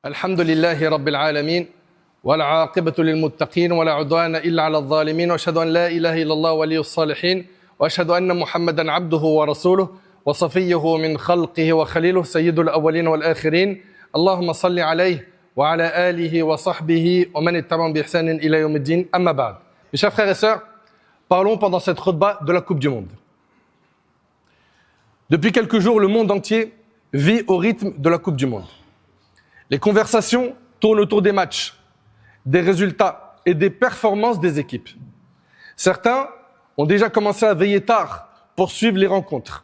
الحمد لله رب العالمين والعاقبة للمتقين ولا عدوان إلا على الظالمين وأشهد أن لا إله إلا الله ولي الصالحين وأشهد أن محمدا عبده ورسوله وصفيه من خلقه وخليله سيد الأولين والآخرين اللهم صل عليه وعلى آله وصحبه ومن اتبعهم بإحسان إلى يوم الدين أما بعد. Mes chers frères et sœurs, parlons pendant cette khutbah de la Coupe du Monde. Depuis quelques jours, le monde entier vit au rythme de la Coupe du Monde. Les conversations tournent autour des matchs, des résultats et des performances des équipes. Certains ont déjà commencé à veiller tard pour suivre les rencontres.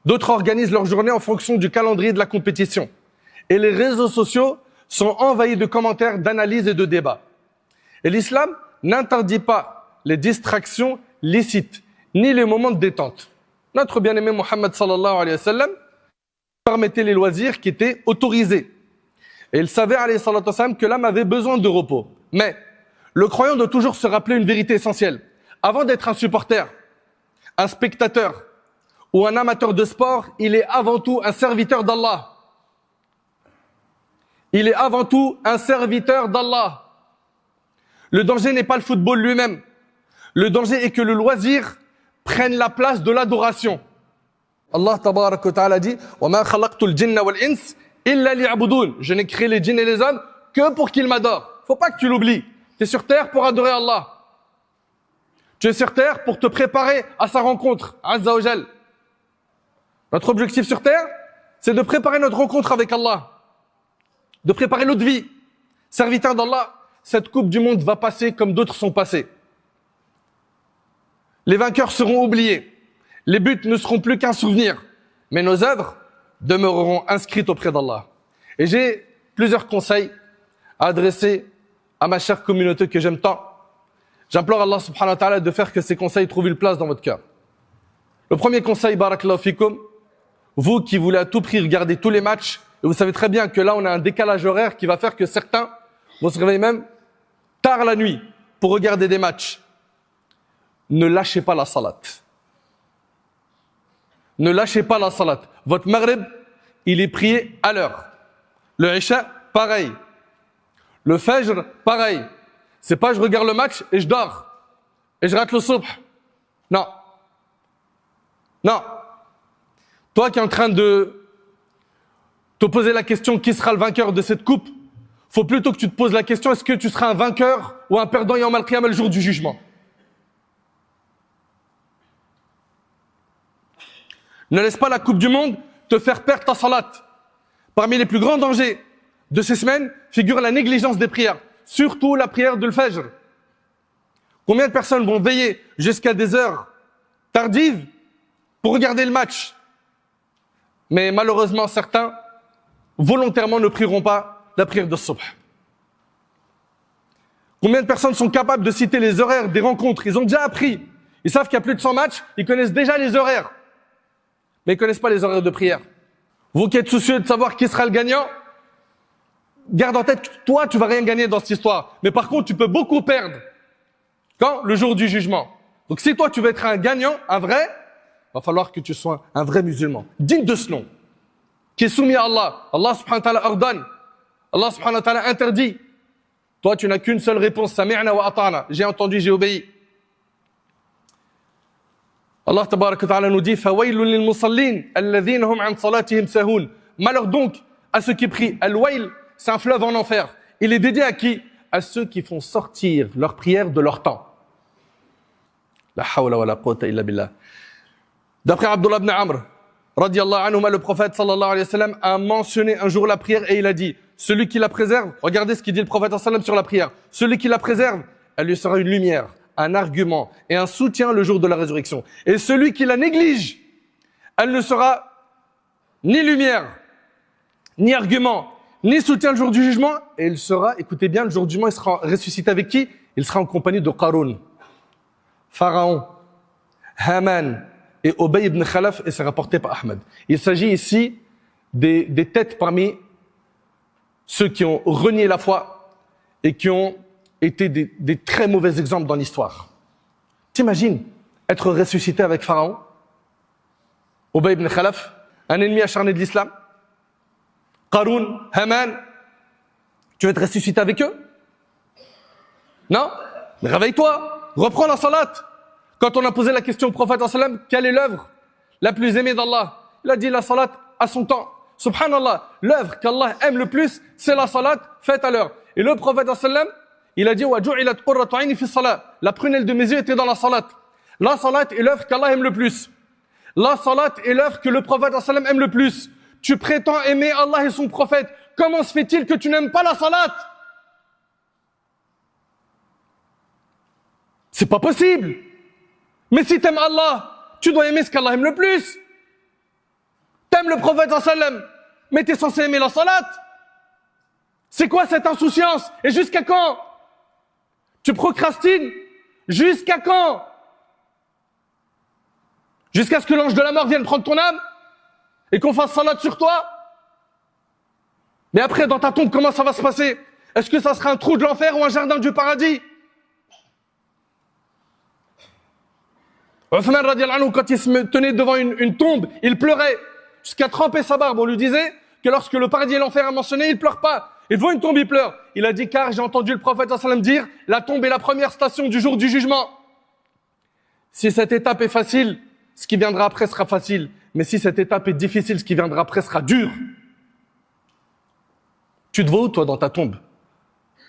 D'autres organisent leur journée en fonction du calendrier de la compétition. Et les réseaux sociaux sont envahis de commentaires, d'analyses et de débats. Et l'islam n'interdit pas les distractions licites, ni les moments de détente. Notre bien-aimé Mohammed sallallahu alayhi wa sallam permettait les loisirs qui étaient autorisés. Et il savait, alayhi salatu wa sallam, que l'âme avait besoin de repos. Mais le croyant doit toujours se rappeler une vérité essentielle. Avant d'être un supporter, un spectateur ou un amateur de sport, il est avant tout un serviteur d'Allah. Il est avant tout un serviteur d'Allah. Le danger n'est pas le football lui-même. Le danger est que le loisir prenne la place de l'adoration. Allah tabarak wa ta'ala dit « Wa ma khalaqtul jinna wal ins illa liya'budun » Je n'ai créé les djinns et les hommes que pour qu'ils m'adorent. Faut pas que tu l'oublies. Tu es sur terre pour adorer Allah. Tu es sur terre pour te préparer à sa rencontre, Azza wa Jal. Notre objectif sur terre, c'est de préparer notre rencontre avec Allah. De préparer notre vie. Serviteur d'Allah, cette Coupe du Monde va passer comme d'autres sont passées. Les vainqueurs seront oubliés. Les buts ne seront plus qu'un souvenir. Mais nos œuvres demeureront inscrites auprès d'Allah. Et j'ai plusieurs conseils à adresser à ma chère communauté que j'aime tant. J'implore Allah subhanahu wa ta'ala de faire que ces conseils trouvent une place dans votre cœur. Le premier conseil, barakallahu fikum, vous qui voulez à tout prix regarder tous les matchs, et vous savez très bien que là on a un décalage horaire qui va faire que certains vont se réveiller même tard la nuit pour regarder des matchs. Ne lâchez pas la salat. Ne lâchez pas la salat. Votre maghrib, il est prié à l'heure. Le isha, pareil. Le fajr, pareil. C'est pas je regarde le match et je dors. Et je rate le subh. Non. Non. Toi qui es en train de te poser la question qui sera le vainqueur de cette coupe, faut plutôt que tu te poses la question est-ce que tu seras un vainqueur ou un perdant yawm al-qiyamah le jour du jugement. Ne laisse pas la Coupe du Monde te faire perdre ta salat. Parmi les plus grands dangers de ces semaines figure la négligence des prières, surtout la prière de l'Fajr. Combien de personnes vont veiller jusqu'à des heures tardives pour regarder le match? Mais malheureusement, certains volontairement ne prieront pas la prière de Subh. Combien de personnes sont capables de citer les horaires des rencontres? Ils ont déjà appris. Ils savent qu'il y a plus de 100 matchs, ils connaissent déjà les horaires. Mais ils ne connaissent pas les horaires de prière. Vous qui êtes soucieux de savoir qui sera le gagnant, garde en tête que toi, tu vas rien gagner dans cette histoire. Mais par contre, tu peux beaucoup perdre. Quand? Le jour du jugement. Donc si toi, tu veux être un gagnant, un vrai, il va falloir que tu sois un vrai musulman, digne de ce nom, qui est soumis à Allah. Allah subhanahu wa ta'ala ordonne. Allah subhanahu wa ta'ala interdit. Toi, tu n'as qu'une seule réponse. Sami'na wa ata'na. J'ai entendu, j'ai obéi. Allah tabaraka wa ta'ala nous dit fawailun lil musallin alladhina hum an salatihim sahun. Malheur donc à ceux qui prient. Al-wail, c'est un fleuve en enfer. Il est dédié à qui? À ceux qui font sortir leur prière de leur temps. La hawla wa la quwwata illa billah. D'après Abdullah ibn Amr, radiyallahu anhu, le prophète sallallahu alayhi wa sallam a mentionné un jour la prière et il a dit celui qui la préserve, regardez ce qu'il dit le prophète sallallahu alayhi wa sallam sur la prière, celui qui la préserve, elle lui sera une lumière, un argument et un soutien le jour de la résurrection. Et celui qui la néglige, elle ne sera ni lumière, ni argument, ni soutien le jour du jugement. Et il sera, écoutez bien, le jour du jugement, il sera ressuscité avec qui? Il sera en compagnie de Qarun, Pharaon, Haman et Ubay ibn Khalaf, et c'est rapporté par Ahmed. Il s'agit ici des têtes parmi ceux qui ont renié la foi et qui ont étaient des très mauvais exemples dans l'histoire. T'imagines être ressuscité avec Pharaon, Ubay ibn Khalaf, un ennemi acharné de l'islam, Qarun, Haman, Tu veux être ressuscité avec eux? Non? Mais réveille-toi, reprends la salat. Quand on a posé la question au prophète sallallahu alayhi wa sallam, quelle est l'œuvre la plus aimée d'Allah? Il a dit la salat à son temps. Subhanallah, l'œuvre qu'Allah aime le plus, c'est la salat faite à l'heure. Et le prophète sallallahu alayhi wa sallam, il a dit وَجُعِلَتْ قُرَّةُ عَيْنِي فِي الصَّلَاةِ. La prunelle de mes yeux était dans la salat. La salat est l'œuvre qu'Allah aime le plus. La salat est l'œuvre que le prophète sallallahu alayhi wa sallam aime le plus. Tu prétends aimer Allah et son prophète. Comment se fait-il que tu n'aimes pas la salat? C'est pas possible. Mais si t'aimes Allah, tu dois aimer ce qu'Allah aime le plus. T'aimes le prophète sallallahu alayhi wa sallam, mais t'es censé aimer la salat. C'est quoi cette insouciance? Et jusqu'à quand? Tu procrastines? Jusqu'à quand? Jusqu'à ce que l'ange de la mort vienne prendre ton âme et qu'on fasse salat sur toi? Mais après, dans ta tombe, comment ça va se passer? Est-ce que ça sera un trou de l'enfer ou un jardin du paradis? Uthman radiallahu anhu, quand il se tenait devant une tombe, il pleurait jusqu'à tremper sa barbe. On lui disait que lorsque le paradis et l'enfer est mentionné, il pleure pas. Et devant une tombe, il pleure. Il a dit, car j'ai entendu le prophète sallallahu alayhi wa sallam dire, la tombe est la première station du jour du jugement. Si cette étape est facile, ce qui viendra après sera facile. Mais si cette étape est difficile, ce qui viendra après sera dur. Tu te vois où, toi, dans ta tombe?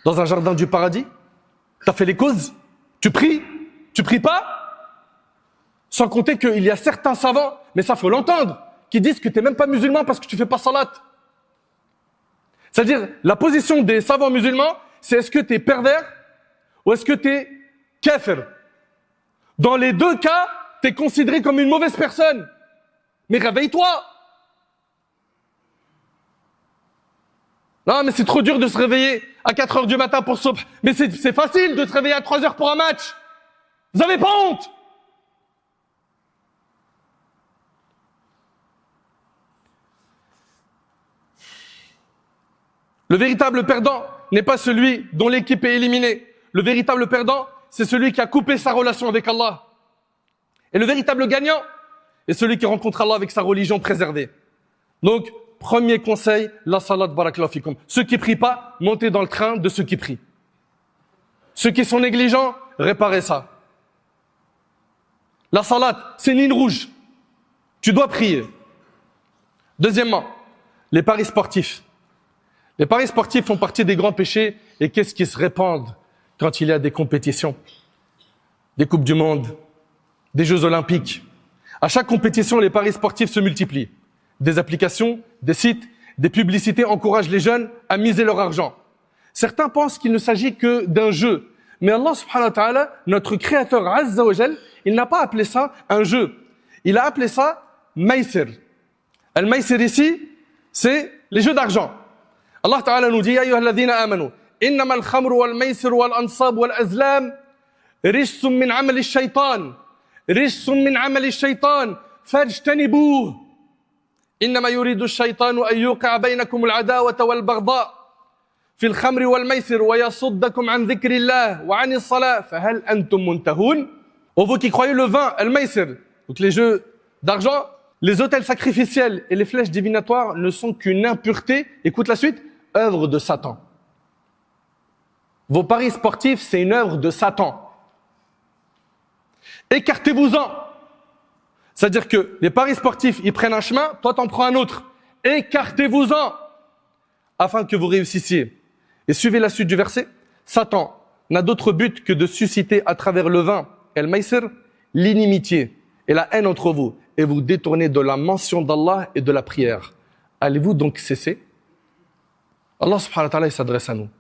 Dans un jardin du paradis? T'as fait les causes? Tu pries? Tu pries pas? Sans compter qu'il y a certains savants, mais ça faut l'entendre, qui disent que t'es même pas musulman parce que tu fais pas salat. C'est-à-dire, la position des savants musulmans, c'est est-ce que t'es pervers ou est-ce que t'es kafir? Dans les deux cas, t'es considéré comme une mauvaise personne. Mais réveille-toi! Non, mais c'est trop dur de se réveiller à 4 heures du matin pour subh. Mais c'est facile de se réveiller à 3 heures pour un match. Vous avez pas honte? Le véritable perdant n'est pas celui dont l'équipe est éliminée. Le véritable perdant, c'est celui qui a coupé sa relation avec Allah. Et le véritable gagnant est celui qui rencontre Allah avec sa religion préservée. Donc, premier conseil, la salat barakallahu fikum. Ceux qui prient pas, montez dans le train de ceux qui prient. Ceux qui sont négligents, réparez ça. La salat, c'est une ligne rouge. Tu dois prier. Deuxièmement, les paris sportifs. Les paris sportifs font partie des grands péchés. Et qu'est-ce qui se répandent quand il y a des compétitions? Des Coupes du Monde, des Jeux Olympiques. À chaque compétition, les paris sportifs se multiplient. Des applications, des sites, des publicités encouragent les jeunes à miser leur argent. Certains pensent qu'il ne s'agit que d'un jeu. Mais Allah subhanahu wa ta'ala, notre créateur Azza wa Jal, il n'a pas appelé ça un jeu. Il a appelé ça maïsir. Al-maïsir ici, c'est les jeux d'argent. Allah ta'ala nous dit, Ya ayyuhalladhina amanu, innama al-khamru wal-maïsir wal-ansab wal-azlam, rijsum min amal ash-shaytan, rijsum min amal ash-shaytan, fajtanibuh. إنما يريد الشيطان أن يوقع بينكم العداوة والبغضاء في الخمر والميسر ويصدكم عن ذكر الله وعن الصلاة فهل أنتم منتهون. Ô vous qui croyez le vin, al-maïsir, donc les jeux d'argent, les autels sacrificiels et les flèches divinatoires ne sont qu'une impureté, écoute la suite, œuvre de Satan. Vos paris sportifs, c'est une œuvre de Satan. Écartez-vous-en. C'est-à-dire que les paris sportifs, ils prennent un chemin, toi t'en prends un autre. Écartez-vous-en afin que vous réussissiez. Et suivez la suite du verset. Satan n'a d'autre but que de susciter à travers le vin et le maïsir l'inimitié et la haine entre vous et vous détourner de la mention d'Allah et de la prière. Allez-vous donc cesser? Allah subhanahu wa ta'ala s'adresse à nous.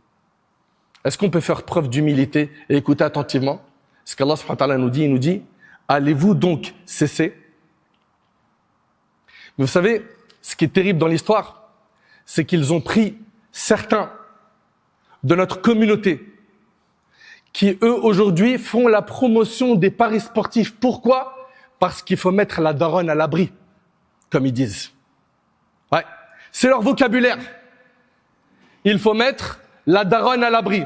Est-ce qu'on peut faire preuve d'humilité et écouter attentivement ce qu'Allah subhanahu wa ta'ala nous dit? Il nous dit, allez-vous donc cesser? Mais vous savez, ce qui est terrible dans l'histoire, c'est qu'ils ont pris certains de notre communauté qui, eux, aujourd'hui, font la promotion des paris sportifs. Pourquoi? Parce qu'il faut mettre la daronne à l'abri, comme ils disent. Ouais, c'est leur vocabulaire. Il faut mettre la daronne à l'abri.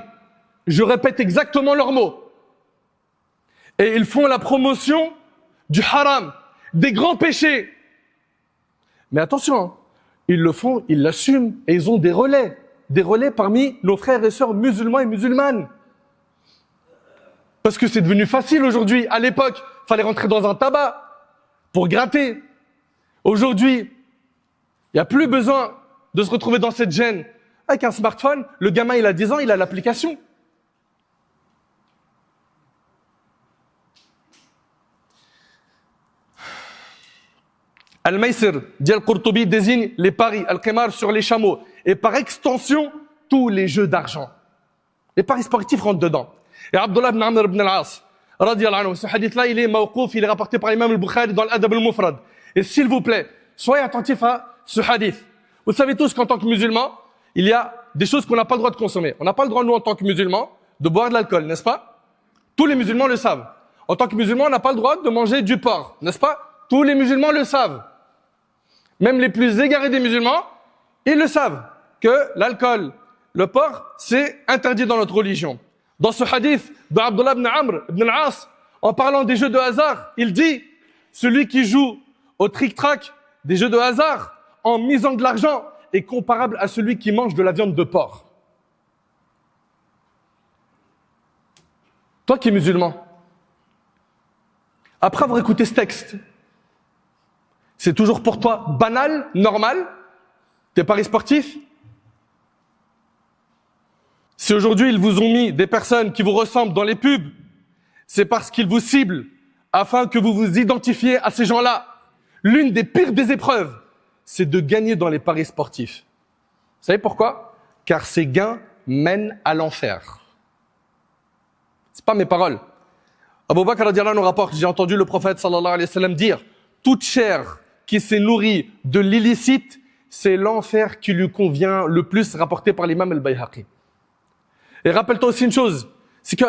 Je répète exactement leurs mots. Et ils font la promotion du haram, des grands péchés. Mais attention, ils le font, ils l'assument et ils ont des relais. des relais parmi nos frères et sœurs musulmans et musulmanes. Parce que c'est devenu facile aujourd'hui. À l'époque, il fallait rentrer dans un tabac pour gratter. Aujourd'hui, il n'y a plus besoin de se retrouver dans cette gêne. Avec un smartphone, le gamin, il a 10 ans, il a l'application. Al-Maysir, dit Al-Qurtubi, désigne les paris, Al-Qimar sur les chameaux. Et par extension, tous les jeux d'argent. Les paris sportifs rentrent dedans. Et Abdullah ibn Amr ibn al-As, radiyallahu anhu, ce hadith-là, il est mawqouf, il est rapporté par l'imam al-Bukhari dans l'Adab al-Mufrad. Et s'il vous plaît, soyez attentifs à ce hadith. Vous savez tous qu'en tant que musulmans, il y a des choses qu'on n'a pas le droit de consommer. On n'a pas le droit, nous, en tant que musulmans, de boire de l'alcool, n'est-ce pas? Tous les musulmans le savent. En tant que musulmans, on n'a pas le droit de manger du porc, n'est-ce pas? Tous les musulmans le savent. Même les plus égarés des musulmans, ils le savent, que l'alcool, le porc, c'est interdit dans notre religion. Dans ce hadith d'Abdullah ibn Amr ibn al-As, en parlant des jeux de hasard, il dit, celui qui joue au trick-track des jeux de hasard, en misant de l'argent, est comparable à celui qui mange de la viande de porc. Toi qui es musulman, après avoir écouté ce texte, c'est toujours pour toi banal, normal, tes paris sportifs? Si aujourd'hui ils vous ont mis des personnes qui vous ressemblent dans les pubs, c'est parce qu'ils vous ciblent afin que vous vous identifiez à ces gens-là. L'une des pires des épreuves, c'est de gagner dans les paris sportifs. Vous savez pourquoi? Car ces gains mènent à l'enfer. C'est pas mes paroles. Abu Bakr radiyallahu anhu nous rapporte, j'ai entendu le prophète sallallahu alayhi wa sallam dire, toute chair qui s'est nourrie de l'illicite, c'est l'enfer qui lui convient le plus, rapporté par l'imam al-Bayhaqi. Et rappelle-toi aussi une chose, c'est que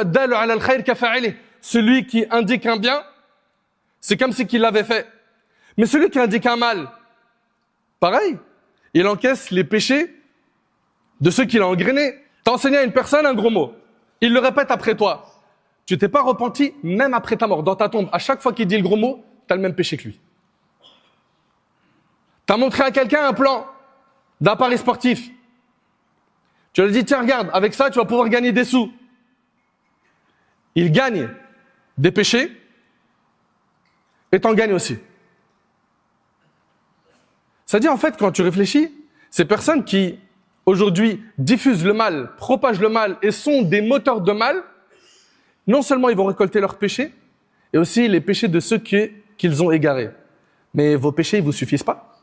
celui qui indique un bien, c'est comme si qu'il l'avait fait. Mais celui qui indique un mal, pareil, il encaisse les péchés de ceux qu'il a engrainés. T'as enseigné à une personne un gros mot, il le répète après toi. Tu t'es pas repenti, même après ta mort, dans ta tombe. À chaque fois qu'il dit le gros mot, t'as le même péché que lui. T'as montré à quelqu'un un plan d'un pari sportif. Tu lui as dit, tiens, regarde, avec ça, tu vas pouvoir gagner des sous. Il gagne des péchés et t'en gagnes aussi. C'est-à-dire, en fait, quand tu réfléchis, ces personnes qui, aujourd'hui, diffusent le mal, propagent le mal et sont des moteurs de mal, non seulement ils vont récolter leurs péchés, et aussi les péchés de ceux qu'ils ont égarés. Mais vos péchés, ils vous suffisent pas?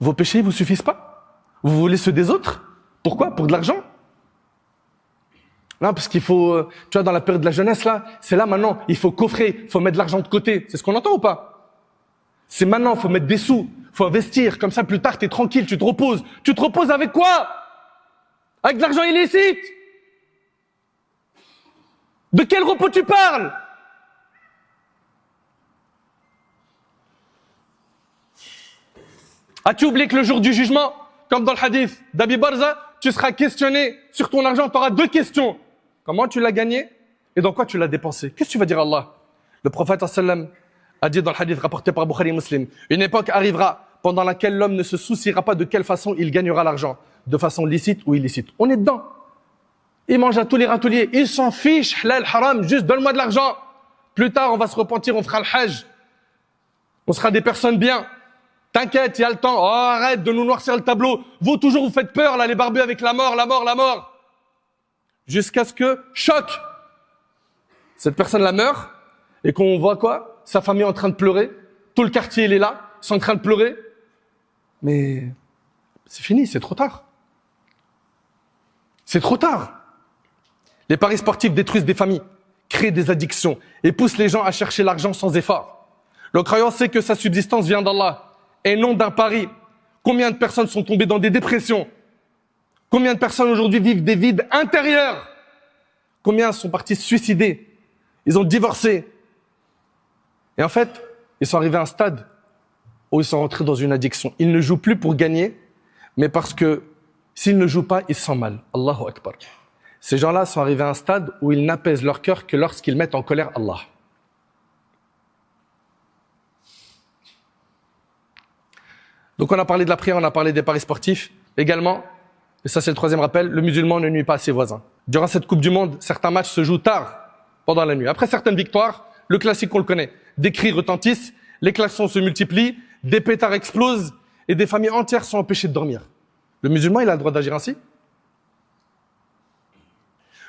Vos péchés, ils vous suffisent pas? Vous voulez ceux des autres? Pourquoi? Pour de l'argent? Non, parce qu'il faut, tu vois, dans la période de la jeunesse, là, c'est là maintenant, il faut coffrer, il faut mettre de l'argent de côté. C'est ce qu'on entend ou pas? C'est maintenant, il faut mettre des sous, il faut investir, comme ça, plus tard, tu es tranquille, tu te reposes. Tu te reposes avec quoi? Avec de l'argent illicite? De quel repos tu parles? As-tu oublié que le jour du jugement, comme dans le hadith d'Abi Barza, tu seras questionné sur ton argent, tu auras deux questions. Comment tu l'as gagné et dans quoi tu l'as dépensé? Qu'est-ce que tu vas dire à Allah? Le prophète sallam a dit dans le hadith rapporté par Bukhari et Muslim, une époque arrivera pendant laquelle l'homme ne se souciera pas de quelle façon il gagnera l'argent, de façon licite ou illicite. On est dedans. Il mange à tous les râteliers, il s'en fiche, halal, haram, juste donne-moi de l'argent. Plus tard, on va se repentir, on fera le hajj. On sera des personnes bien. T'inquiète, il y a le temps. Oh, arrête de nous noircir le tableau. Vous, toujours, vous faites peur, là, les barbus avec la mort, la mort, la mort. Jusqu'à ce que, choc, cette personne-là meurt et qu'on voit quoi? Sa famille est en train de pleurer. Tout le quartier, il est là, ils sont en train de pleurer. Mais c'est fini, c'est trop tard. C'est trop tard. Les paris sportifs détruisent des familles, créent des addictions et poussent les gens à chercher l'argent sans effort. Le croyant sait que sa subsistance vient d'Allah et non d'un pari. Combien de personnes sont tombées dans des dépressions? Combien de personnes aujourd'hui vivent des vides intérieurs? Combien sont partis se suicider? Ils ont divorcé. Et en fait, ils sont arrivés à un stade où ils sont rentrés dans une addiction. Ils ne jouent plus pour gagner, mais parce que s'ils ne jouent pas, ils se sentent mal. Allahu Akbar. Ces gens-là sont arrivés à un stade où ils n'apaisent leur cœur que lorsqu'ils mettent en colère Allah. Donc on a parlé de la prière, on a parlé des paris sportifs. Également, et ça c'est le troisième rappel, le musulman ne nuit pas à ses voisins. Durant cette Coupe du Monde, certains matchs se jouent tard pendant la nuit. Après certaines victoires, le classique on le connaît, des cris retentissent, les klaxons se multiplient, des pétards explosent et des familles entières sont empêchées de dormir. Le musulman, il a le droit d'agir ainsi?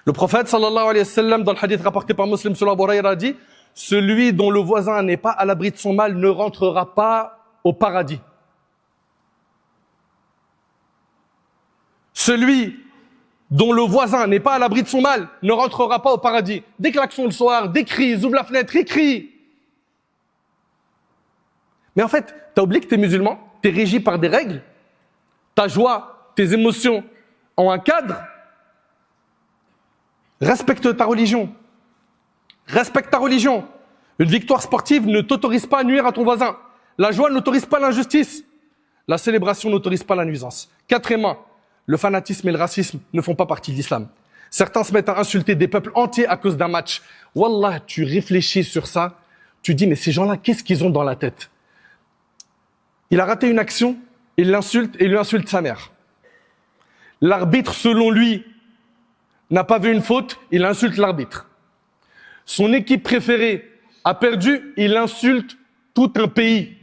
Le prophète sallallahu alayhi wa sallam, dans le hadith rapporté par Muslim sur Abu Hurayra, a dit « Celui dont le voisin n'est pas à l'abri de son mal ne rentrera pas au paradis. » Celui dont le voisin n'est pas à l'abri de son mal ne rentrera pas au paradis. Des klaxons le soir, des cris, ils ouvrent la fenêtre, ils crient. Mais en fait, t'as oublié que t'es musulman, t'es régi par des règles, ta joie, tes émotions ont un cadre. Respecte ta religion. Respecte ta religion. Une victoire sportive ne t'autorise pas à nuire à ton voisin. La joie n'autorise pas l'injustice. La célébration n'autorise pas la nuisance. Quatrièmement, le fanatisme et le racisme ne font pas partie de l'islam. Certains se mettent à insulter des peuples entiers à cause d'un match. Wallah, tu réfléchis sur ça, tu dis, mais ces gens-là, qu'est-ce qu'ils ont dans la tête? Il a raté une action, il l'insulte et il lui insulte sa mère. L'arbitre, selon lui, n'a pas vu une faute, il insulte l'arbitre. Son équipe préférée a perdu, il insulte tout un pays.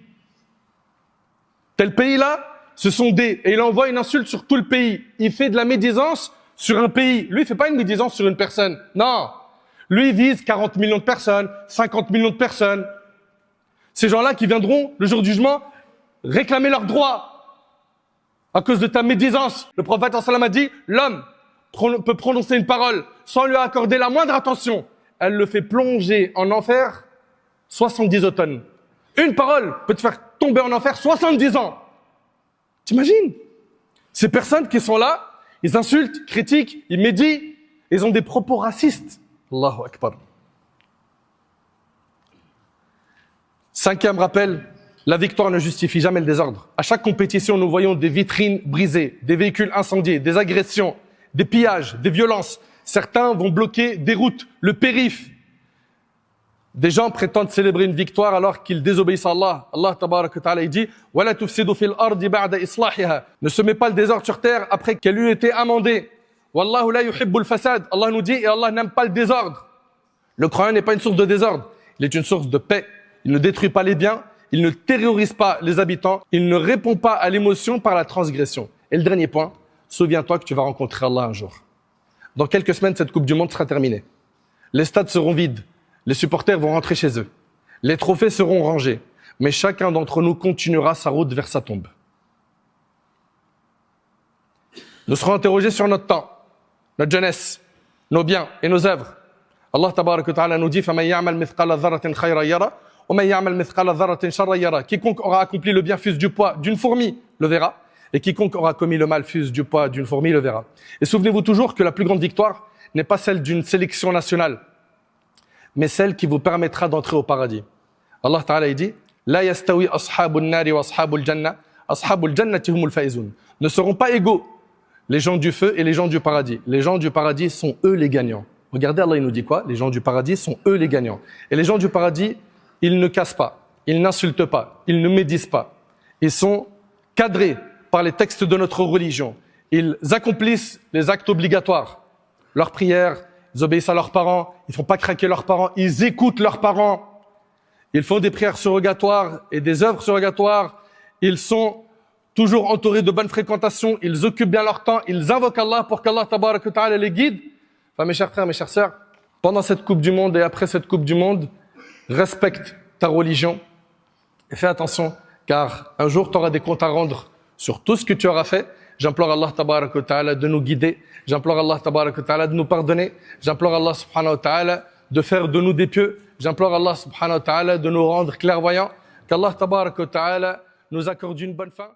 Tel pays-là, ce sont des... Et il envoie une insulte sur tout le pays. Il fait de la médisance sur un pays. Lui, il fait pas une médisance sur une personne. Non. Lui, il vise 40 millions de personnes, 50 millions de personnes. Ces gens-là qui viendront, le jour du jugement, réclamer leurs droits à cause de ta médisance. Le prophète sallam a dit, l'homme peut prononcer une parole sans lui accorder la moindre attention. Elle le fait plonger en enfer 70 automnes. Une parole peut te faire tomber en enfer 70 ans. T'imagines? Ces personnes qui sont là, ils insultent, critiquent, ils médisent, ils ont des propos racistes. Allahu Akbar. Cinquième rappel, la victoire ne justifie jamais le désordre. À chaque compétition, nous voyons des vitrines brisées, des véhicules incendiés, des agressions, des pillages, des violences. Certains vont bloquer des routes, le périph'. Des gens prétendent célébrer une victoire alors qu'ils désobéissent à Allah. Allah tabarak wa ta'ala, il dit « Wa la tufsidu fil ardi ba'da islahiha » Ne se met pas le désordre sur terre après qu'elle eût été amendée. « Wallahu la yuhibbul fasad » Allah nous dit et Allah n'aime pas le désordre. Le croyant n'est pas une source de désordre, il est une source de paix. Il ne détruit pas les biens, il ne terrorise pas les habitants, il ne répond pas à l'émotion par la transgression. Et le dernier point, souviens-toi que tu vas rencontrer Allah un jour. Dans quelques semaines, cette Coupe du Monde sera terminée. Les stades seront vides. Les supporters vont rentrer chez eux. Les trophées seront rangés. Mais chacun d'entre nous continuera sa route vers sa tombe. Nous serons interrogés sur notre temps, notre jeunesse, nos biens et nos œuvres. Allah tabarak wa ta'ala nous dit فَمَنْ يَعْمَلْ مِثْقَالَ ذَرَّةٍ خَيْرًا يَرَهُ وَمَنْ يَعْمَلْ مِثْقَالَ ذَرَّةٍ شَرًّا يَرَهُ. Quiconque aura accompli le bien fût du poids d'une fourmi le verra. Et quiconque aura commis le mal fût du poids d'une fourmi le verra. Et souvenez-vous toujours que la plus grande victoire n'est pas celle d'une sélection nationale, mais celle qui vous permettra d'entrer au paradis. Allah Ta'ala dit La yastawi ashabul nari wa ashabul janna, ashabul jannati humul faizun. Ne seront pas égaux les gens du feu et les gens du paradis. Les gens du paradis sont eux les gagnants. Regardez, Allah il nous dit quoi? Les gens du paradis sont eux les gagnants. Et les gens du paradis, ils ne cassent pas, ils n'insultent pas, ils ne médisent pas. Ils sont cadrés par les textes de notre religion. Ils accomplissent les actes obligatoires, leurs prières, ils obéissent à leurs parents, ils ne font pas craquer leurs parents, ils écoutent leurs parents, ils font des prières surrogatoires et des œuvres surrogatoires, ils sont toujours entourés de bonnes fréquentations, ils occupent bien leur temps, ils invoquent Allah pour qu'Allah tabarak wa ta'ala les guide. Enfin, mes chers frères, mes chères sœurs, pendant cette Coupe du Monde et après cette Coupe du Monde, respecte ta religion et fais attention, car un jour tu auras des comptes à rendre sur tout ce que tu auras fait. J'implore Allah tabarak wa ta'ala de nous guider. J'implore Allah tabarak wa ta'ala de nous pardonner. J'implore Allah subhanahu wa ta'ala de faire de nous des pieux. J'implore Allah subhanahu wa ta'ala de nous rendre clairvoyants. Qu'Allah tabarak wa ta'ala nous accorde une bonne fin.